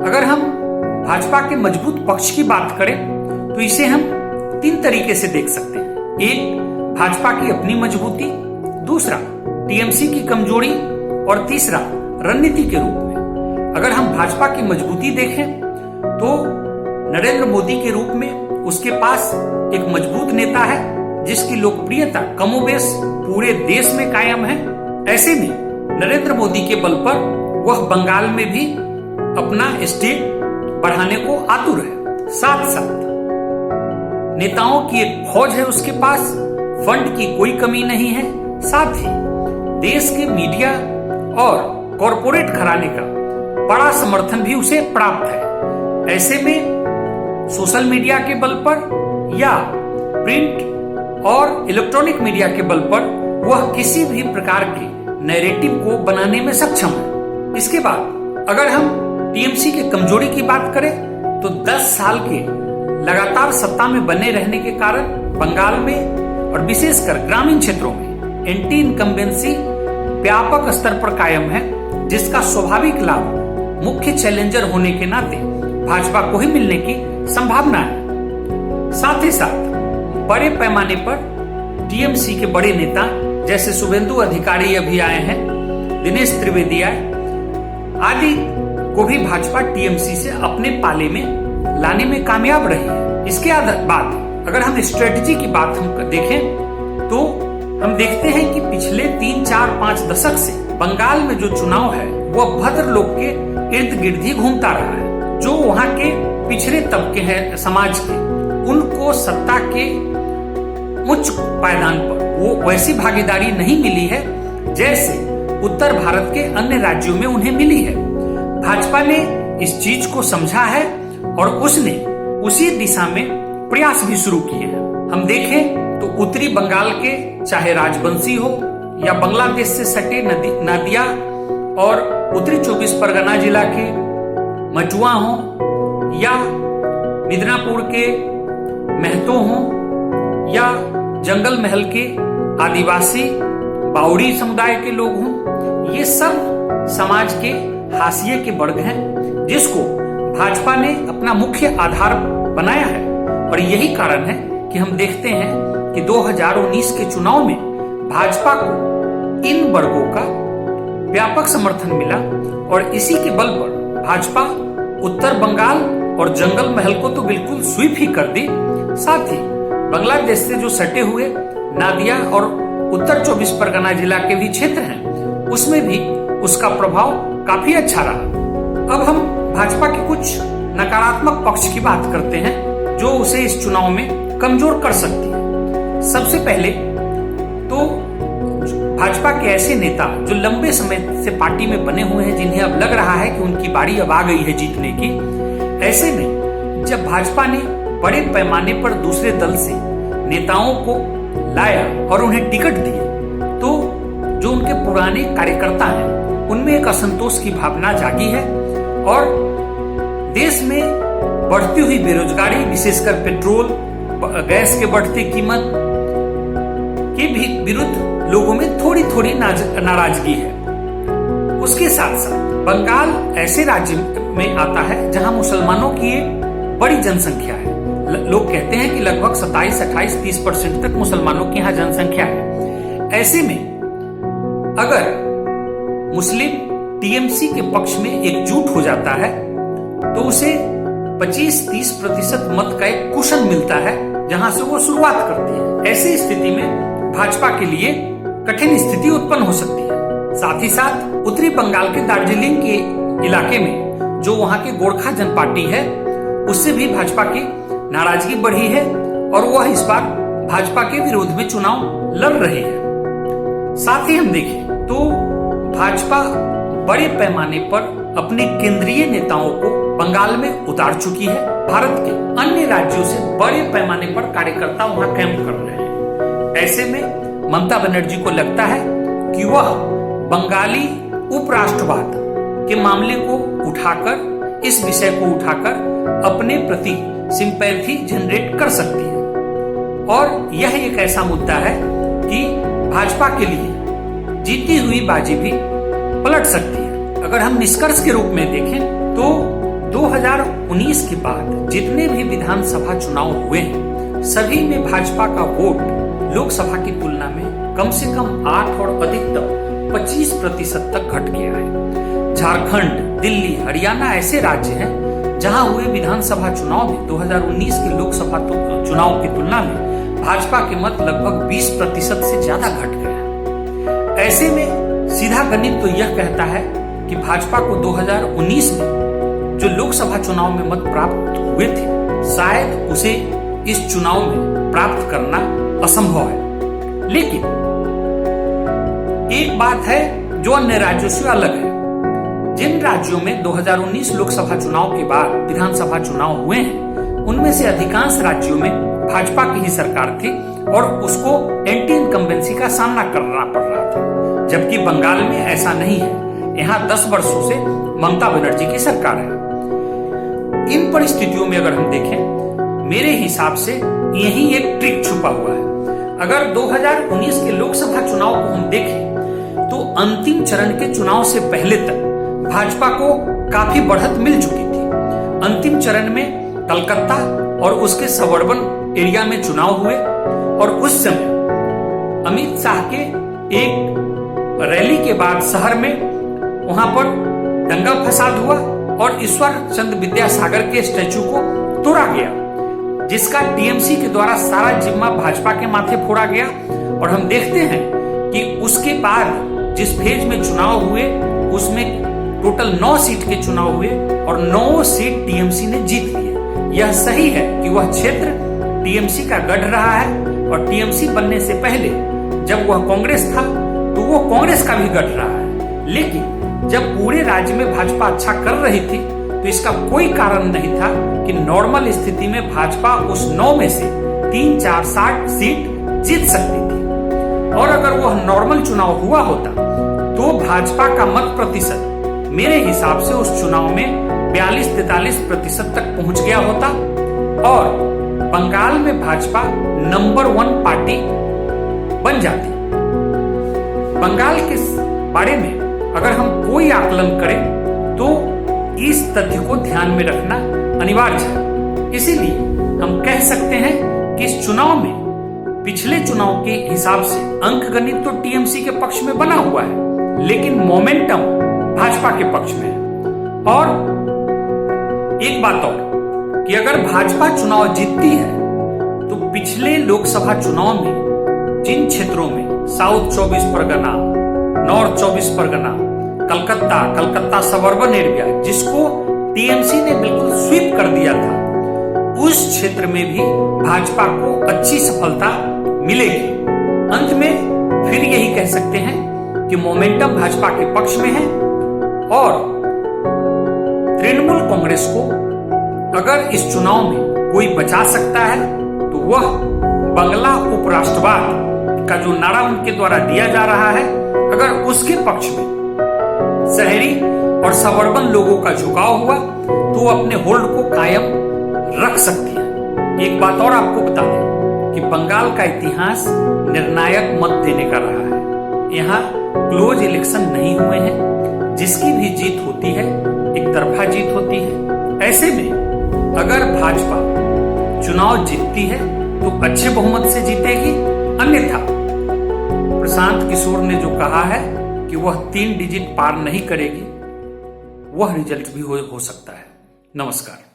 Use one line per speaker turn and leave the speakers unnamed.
अगर हम भाजपा के मजबूत पक्ष की बात करें तो इसे हम 3 तरीके से देख सकते हैं। एक, भाजपा की अपनी मजबूती, दूसरा टीएमसी की कमजोरी और तीसरा रणनीति के रूप में। अगर हम भाजपा की मजबूती देखें तो नरेंद्र मोदी के रूप में उसके पास एक मजबूत नेता है जिसकी लोकप्रियता कमोबेश पूरे देश में कायम है। ऐसे में नरेंद्र मोदी के बल पर वह बंगाल में भी अपना स्टेट बढ़ाने को आतुर है। साथ साथ नेताओं की एक फौज है उसके पास, फंड की कोई कमी नहीं है। साथ ही देश के मीडिया और कॉरपोरेट घराने का बड़ा समर्थन भी उसे प्राप्त है। ऐसे में सोशल मीडिया के बल पर या प्रिंट और इलेक्ट्रॉनिक मीडिया के बल पर वह किसी भी प्रकार के नैरेटिव को बनाने में सक्षम है। इसके बाद अगर हम टीएमसी के कमजोरी की बात करें तो 10 साल के लगातार सत्ता में बने रहने के कारण बंगाल में और विशेषकर ग्रामीण क्षेत्रों में एंटी इनकम्बेंसी व्यापक स्तर पर कायम है, जिसका स्वाभाविक लाभ मुख्य चैलेंजर होने के नाते भाजपा को ही मिलने की संभावना है। साथ ही साथ बड़े पैमाने पर टीएमसी के बड़े नेता जैसे शुभेंदु अधिकारी अभी आए हैं, दिनेश त्रिवेदी आए आदि को भी भाजपा टीएमसी से अपने पाले में लाने में कामयाब रही है। इसके बाद अगर हम स्ट्रेटजी की बात हम देखें तो हम देखते हैं कि पिछले 3, 4, 5 दशक से बंगाल में जो चुनाव है वह भद्र लोग के इर्द गिर्द ही घूमता रहा है। जो वहाँ के पिछड़े तबके हैं समाज के, उनको सत्ता के उच्च पायदान पर वो वैसी भागीदारी नहीं मिली है जैसे उत्तर भारत के अन्य राज्यों में उन्हें मिली है। भाजपा ने इस चीज को समझा है और उसने उसी दिशा में प्रयास भी शुरू किए हैं। हम देखें तो उत्तरी बंगाल के चाहे राजबंशी हो या बांग्लादेश से सटे नदिया और उत्तरी 24 परगना जिला के मचुआ हो या मिदनापुर के महतो हो या जंगल महल के आदिवासी बाउरी समुदाय के लोग हों, ये सब समाज के हाशिए के वर्ग हैं जिसको भाजपा ने अपना मुख्य आधार बनाया है। और यही कारण है कि हम देखते हैं कि 2019 के चुनाव में भाजपा को इन वर्गों का व्यापक समर्थन मिला और इसी के बल पर भाजपा उत्तर बंगाल और जंगल महल को तो बिल्कुल स्वीप ही कर दी। साथ ही बांग्लादेश से जो सटे हुए नादिया और उत्तर 24 परगना जिला के भी क्षेत्र हैं, उसमें भी उसका प्रभाव काफी अच्छा रहा। अब हम भाजपा के कुछ नकारात्मक पक्ष की बात करते हैं जो उसे इस चुनाव में कमजोर कर सकती है। सबसे पहले तो भाजपा के ऐसे नेता जो लंबे समय से पार्टी में बने हुए हैं, जिन्हें अब लग रहा है कि उनकी बारी अब आ गई है जीतने की। ऐसे में जब भाजपा ने बड़े पैमाने पर दूसरे दल से नेताओं को लाया और उन्हें टिकट दिए तो जो उनके पुराने कार्यकर्ता हैं उनमें एक असंतोष की भावना जागी है और देश में बढ़ती हुई बेरोजगारी, विशेषकर पेट्रोल गैस के बढ़ती कीमत के भी विरुद्ध लोगों में थोड़ी थोड़ी नाराजगी है। उसके साथ साथ बंगाल ऐसे राज्य में आता है जहां मुसलमानों की एक बड़ी जनसंख्या है। लोग कहते हैं कि लगभग 27, 28, 30% तक मुसलमानों की यहाँ जनसंख्या है। ऐसे में अगर मुस्लिम टीएमसी के पक्ष में एकजुट हो जाता है तो उसे 25-30% मत का एक कुशन मिलता है जहां से वो शुरुआत करती है। ऐसी स्थिति में भाजपा के लिए कठिन स्थिति उत्पन्न हो सकती है। साथ ही साथ उत्तरी बंगाल के दार्जिलिंग के इलाके में जो वहां के गोरखा जनपार्टी है उससे भी भाजपा की नाराजगी बढ़ी है और वह इस बार भाजपा के विरोध में चुनाव लड़ रही है। साथ ही हम देखें तो भाजपा बड़े पैमाने पर अपने केंद्रीय नेताओं को बंगाल में उतार चुकी है। भारत के अन्य राज्यों से बड़े पैमाने पर कार्यकर्ता वहां कैंप कर रहे हैं। ऐसे में ममता बनर्जी को लगता है कि वह बंगाली उपराष्ट्रवाद के मामले को उठाकर, इस विषय को उठाकर अपने प्रति सिंपैथी जनरेट कर सकती है और यह एक ऐसा मुद्दा है कि भाजपा के लिए जीती हुई बाजी भी पलट सकती है। अगर हम निष्कर्ष के रूप में देखें तो 2019 के बाद जितने भी विधानसभा चुनाव हुए हैं सभी में भाजपा का वोट लोकसभा की तुलना में कम से कम 8 और अधिकतम 25% तक घट गया है। झारखंड, दिल्ली, हरियाणा ऐसे राज्य हैं जहां हुए विधानसभा चुनाव में 2019 के लोकसभा चुनाव की तुलना में भाजपा के मत लगभग 20% से ज्यादा घट गया। ऐसे में सीधा गणित तो यह कहता है कि भाजपा को 2019 में जो लोकसभा चुनाव में मत प्राप्त हुए थे शायद उसे इस चुनाव में प्राप्त करना असंभव है। लेकिन एक बात है जो अन्य राज्यों से अलग है। जिन राज्यों में 2019 लोकसभा चुनाव के बाद विधानसभा चुनाव हुए हैं उनमें से अधिकांश राज्यों में भाजपा की ही सरकार थी और उसको एंटी इनकम्बेंसी का सामना करना पड़ रहा था, जबकि बंगाल में ऐसा नहीं है। यहाँ 10 वर्षों से ममता बनर्जी की सरकार है। इन परिस्थितियों में अगर हम देखें, मेरे हिसाब से यही एक ट्रिक छुपा हुआ है। अगर 2019 के लोकसभा चुनाव को हम देखें तो अंतिम चरण के चुनाव से पहले तक भाजपा को काफी बढ़त मिल चुकी थी। अंतिम चरण में कलकत्ता और उसके सबअर्बन एरिया में चुनाव हुए और उस समय अमित शाह के एक रैली के बाद शहर में वहां पर दंगा फसाद हुआ और ईश्वर चंद्र विद्यासागर के स्टैचू को तोड़ा गया, जिसका टीएमसी के द्वारा सारा जिम्मा भाजपा के माथे फोड़ा गया। और हम देखते हैं कि उसके बाद जिस फेज में चुनाव हुए उसमें टोटल 9 सीट के चुनाव हुए और 9 सीट टीएमसी ने जीत लिए। यह सही है कि वह क्षेत्र टीएमसी का गढ़ रहा है और टीएमसी बनने से पहले जब वह कांग्रेस था तो वो कांग्रेस का भी गढ़ रहा है। लेकिन जब पूरे राज्य में भाजपा अच्छा कर रही थी तो इसका कोई कारण नहीं था कि नॉर्मल स्थिति में भाजपा उस 9 में से 3-4-60 सीट जीत सकती थी। और अगर वह नॉर्मल चुनाव हुआ होता तो भाजपा का मत प्रतिशत मेरे हिसाब से उस चुनाव में 42-43% तक पहुंच गया होता और बंगाल में भाजपा नंबर 1 पार्टी बन जाती। बंगाल के बारे में अगर हम कोई आकलन करें तो इस तथ्य को ध्यान में रखना अनिवार्य है। इसीलिए हम कह सकते हैं कि इस चुनाव में पिछले चुनाव के हिसाब से अंकगणित तो टीएमसी के पक्ष में बना हुआ है, लेकिन मोमेंटम भाजपा के पक्ष में है। और एक बात और कि अगर भाजपा चुनाव जीतती है तो पिछले लोकसभा चुनाव में जिन क्षेत्रों में south 24 Pargana, north 24 Pargana, Calcutta suburban area जिसको टीएमसी ने बिल्कुल स्वीप कर दिया था, उस क्षेत्र में भी भाजपा को अच्छी सफलता मिलेगी। अंत में फिर यही कह सकते हैं कि मोमेंटम भाजपा के पक्ष में है और तृणमूल कांग्रेस को अगर इस चुनाव में कोई बचा सकता है तो वह बंगला उपराष्ट्रवाद का जो नारा उनके द्वारा दिया जा रहा है, अगर उसके पक्ष में शहरी और सबअर्बन लोगों का झुकाव हुआ तो अपने होल्ड को कायम रख सकती है। एक बात और आपको बता दें कि बंगाल का इतिहास निर्णायक मत देने का रहा है। यहाँ क्लोज इलेक्शन नहीं हुए हैं, जिसकी भी जीत होती है एक तरफा जीत होती है। ऐसे में अगर भाजपा चुनाव जीतती है तो अच्छे बहुमत से जीतेगी, अन्यथा प्रशांत किशोर ने जो कहा है कि वह 3 डिजिट पार नहीं करेगी, वह रिजल्ट भी हो सकता है। नमस्कार।